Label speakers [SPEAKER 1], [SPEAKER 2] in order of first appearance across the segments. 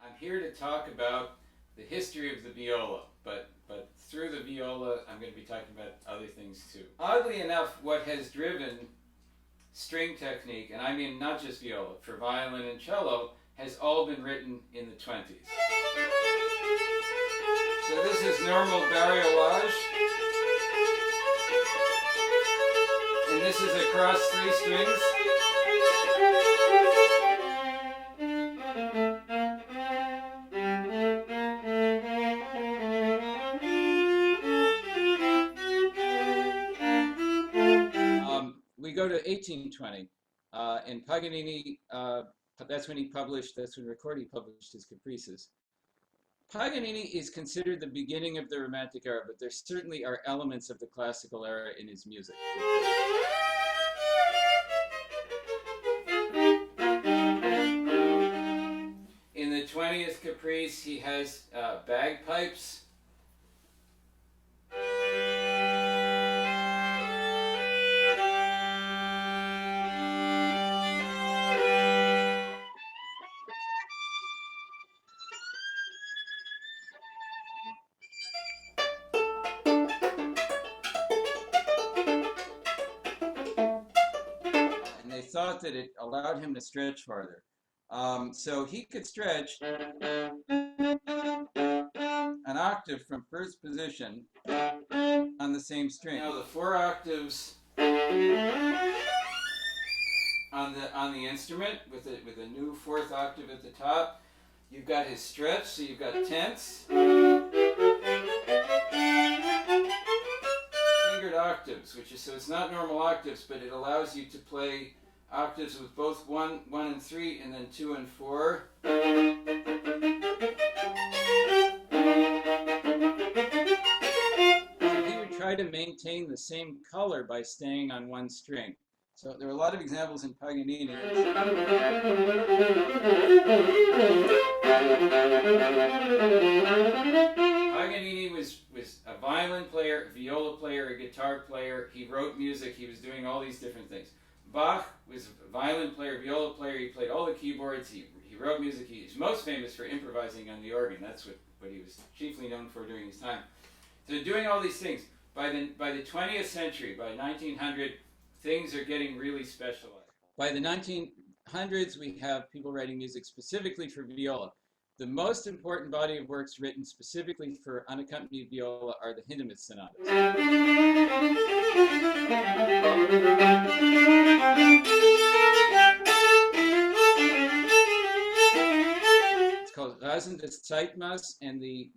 [SPEAKER 1] I'm here to talk about the history of the viola, but through the viola, I'm going to be talking about other things too. Oddly enough, what has driven string technique, and I mean not just viola, for violin and cello, has all been written in the 20s. So this is normal bariolage, and this is across 3 strings. We go to 1820, and Paganini, that's when he recorded, he published his Caprices. Paganini is considered the beginning of the Romantic era, but there certainly are elements of the classical era in his music. In the 20th Caprice, he has bagpipes. And they thought that it allowed him to stretch farther. So he could stretch an octave from first position on the same string. Now the 4 octaves on the instrument with a new 4th octave at the top. You've got his stretch, so you've got tenths, fingered octaves, so it's not normal octaves, but it allows you to play octaves with both 1 and 3, and then 2 and 4. He would try to maintain the same color by staying on 1 string. So there are a lot of examples in Paganini. Paganini was a violin player, a viola player, a guitar player. He wrote music. He was doing all these different things. Bach was a violin player, viola player. He played all the keyboards. He wrote music. He's most famous for improvising on the organ. That's what he was chiefly known for during his time. So doing all these things. By the 20th century, by 1900, things are getting really specialized. By the 1900s, we have people writing music specifically for viola. The most important body of works written specifically for unaccompanied viola are the Hindemith sonatas. It's called Rasen des Zeitmaß, and the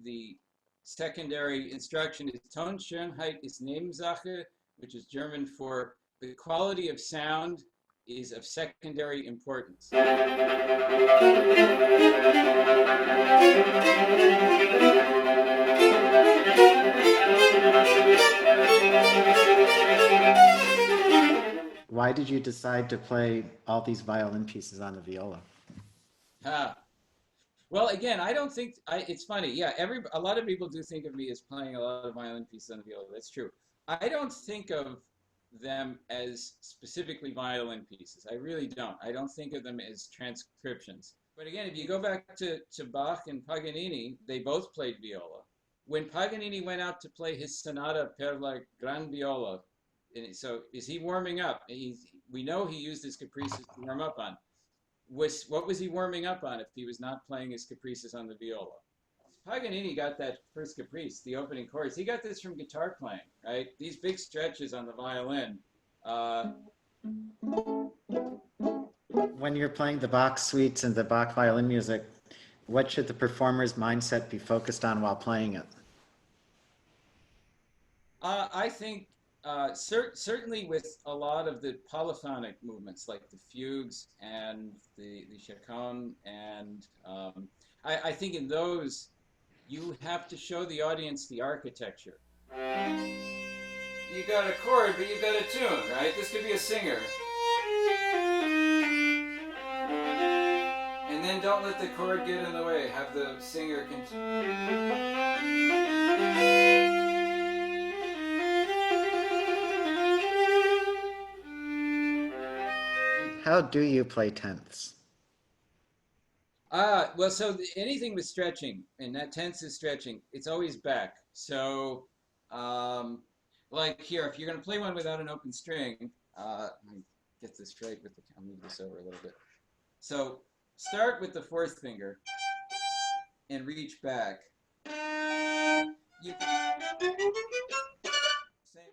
[SPEAKER 1] secondary instruction is Tonschönheit ist Nebensache, which is German for the quality of sound is of secondary importance.
[SPEAKER 2] Why did you decide to play all these violin pieces on the viola?
[SPEAKER 1] Well, again, I don't think it's funny. Yeah, a lot of people do think of me as playing a lot of violin pieces on the viola. That's true. I don't think of them as specifically violin pieces. I really don't. I don't think of them as transcriptions. But again, if you go back to Bach and Paganini, they both played viola. When Paganini went out to play his sonata per la gran viola, so is he warming up? We know he used his Caprices to warm up on. What was he warming up on if he was not playing his Caprices on the viola? Paganini got that first Caprice, the opening chorus. He got this from guitar playing, right? These big stretches on the violin.
[SPEAKER 2] When you're playing the Bach suites and the Bach violin music, what should the performer's mindset be focused on while playing it?
[SPEAKER 1] I think certainly with a lot of the polyphonic movements, like the fugues and the chaconne, and I think in those, you have to show the audience the architecture. You got a chord, but you got a tune, right? This could be a singer. And then don't let the chord get in the way. Have the singer continue.
[SPEAKER 2] How do you play tenths?
[SPEAKER 1] Well, so anything with stretching, and that tense is stretching, it's always back. So, um, like here, if you're going to play one without an open string, let me get this straight with the, I'll move this over a little bit. So, start with the fourth finger and reach back. You, same.